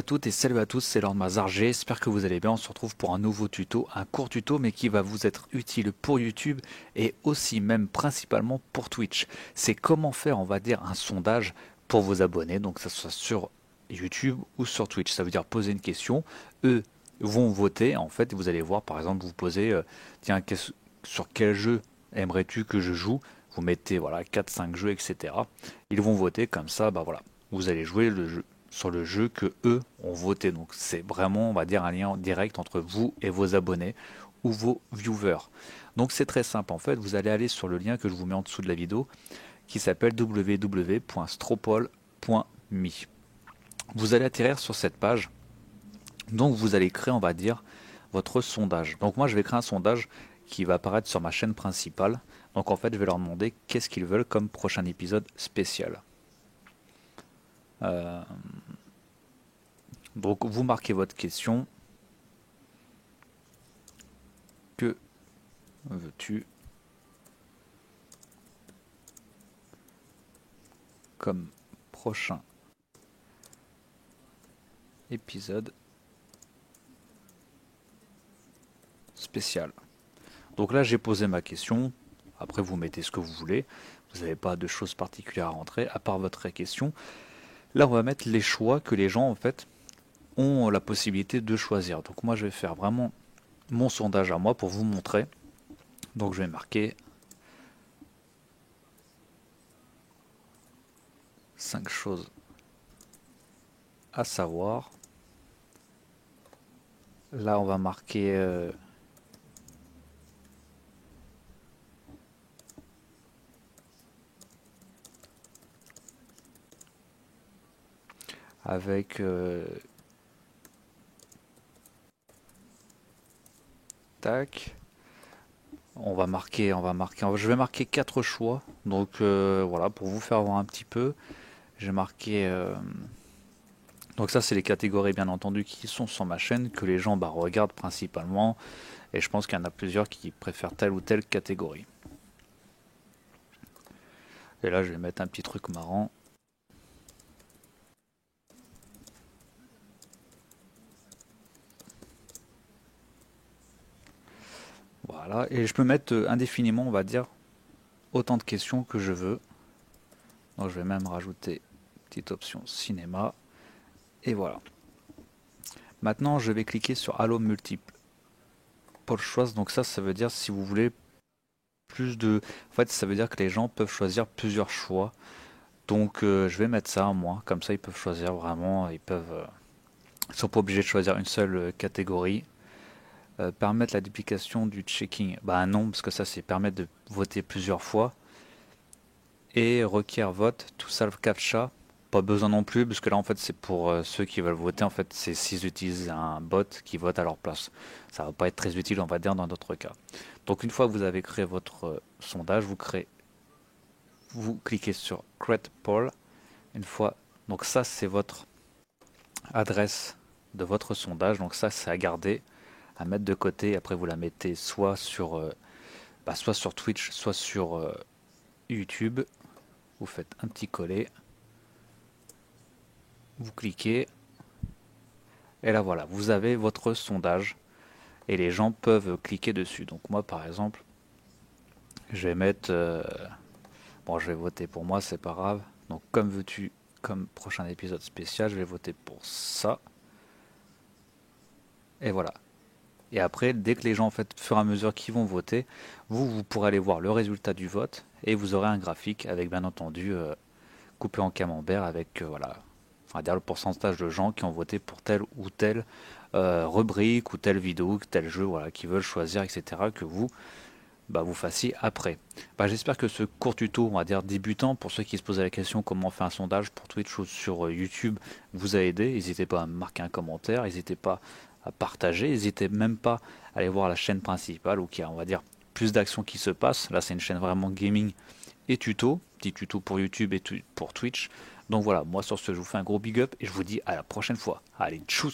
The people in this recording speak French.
toutes et salut à tous, c'est Lord Mazar, j'espère que vous allez bien, on se retrouve pour un nouveau tuto, un court tuto mais qui va vous être utile pour YouTube et aussi même principalement pour Twitch. C'est comment faire, on va dire, un sondage pour vos abonnés, donc que ce soit sur YouTube ou sur Twitch. Ça veut dire poser une question, eux vont voter, en fait, vous allez voir par exemple, vous posez, tiens, sur quel jeu aimerais-tu que je joue? Vous mettez voilà 4-5 jeux, etc. Ils vont voter comme ça, bah voilà, vous allez jouer le jeu sur le jeu que eux ont voté. Donc c'est vraiment, on va dire, un lien direct entre vous et vos abonnés ou vos viewers. Donc c'est très simple en fait, vous allez aller sur le lien que je vous mets en dessous de la vidéo qui s'appelle www.stropol.me. Vous allez atterrir sur cette page. Donc vous allez créer, on va dire, votre sondage. Donc moi je vais créer un sondage qui va apparaître sur ma chaîne principale. Donc en fait je vais leur demander qu'est-ce qu'ils veulent comme prochain épisode spécial. Donc vous marquez votre question. Que veux-tu comme prochain épisode spécial? Donc là j'ai posé ma question. Après vous mettez ce que vous voulez. Vous n'avez pas de choses particulières à rentrer à part votre question. Là on va mettre les choix que les gens en fait ont la possibilité de choisir. Donc moi je vais faire vraiment mon sondage à moi pour vous montrer. Donc je vais marquer 5 choses à savoir. Là on va marquer avec tac. Je vais marquer 4 choix. Donc voilà, pour vous faire voir un petit peu. J'ai marqué. Donc ça, c'est les catégories bien entendu qui sont sur ma chaîne, que les gens regardent principalement. Et je pense qu'il y en a plusieurs qui préfèrent telle ou telle catégorie. Et là, je vais mettre un petit truc marrant. Voilà, et je peux mettre indéfiniment, on va dire, autant de questions que je veux. Donc je vais même rajouter une petite option cinéma. Et voilà. Maintenant, je vais cliquer sur Allo multiple pour choix. Donc ça veut dire si vous voulez plus de... En fait, ça veut dire que les gens peuvent choisir plusieurs choix. Donc je vais mettre ça, moi. Comme ça, ils peuvent choisir vraiment. Ils sont pas obligés de choisir une seule catégorie. Permettre la duplication du checking. Bah non, parce que ça, c'est permettre de voter plusieurs fois. Et requiert vote, tout salve captcha. Pas besoin non plus, parce que là en fait c'est pour ceux qui veulent voter, en fait c'est s'ils utilisent un bot qui vote à leur place. Ça va pas être très utile, on va dire, dans d'autres cas. Donc une fois que vous avez créé votre sondage, vous cliquez sur Create Poll. Une fois, donc ça c'est votre adresse de votre sondage, donc ça c'est à garder, à mettre de côté. Après vous la mettez soit sur Twitch, soit sur YouTube. Vous faites un petit coller. Vous cliquez et là voilà, vous avez votre sondage et les gens peuvent cliquer dessus. Donc moi par exemple, je vais mettre bon, je vais voter pour moi, c'est pas grave. Donc comme veux-tu comme prochain épisode spécial, je vais voter pour ça. Et voilà. Et après, dès que les gens, en fait, au fur et à mesure qu'ils vont voter, vous pourrez aller voir le résultat du vote et vous aurez un graphique avec bien entendu coupé en camembert avec voilà, on va dire le pourcentage de gens qui ont voté pour telle ou telle rubrique ou telle vidéo, tel jeu, voilà, qui veulent choisir, etc. que vous fassiez après. J'espère que ce court tuto, on va dire débutant, pour ceux qui se posaient la question comment on fait un sondage pour Twitch ou sur YouTube, vous a aidé. N'hésitez pas à marquer un commentaire, n'hésitez pas à partager, n'hésitez même pas à aller voir la chaîne principale où il y a, on va dire, plus d'actions qui se passent. Là, c'est une chaîne vraiment gaming et tuto, petit tuto pour YouTube et pour Twitch. Donc voilà, moi sur ce, je vous fais un gros big up et je vous dis à la prochaine fois. Allez, tchuss!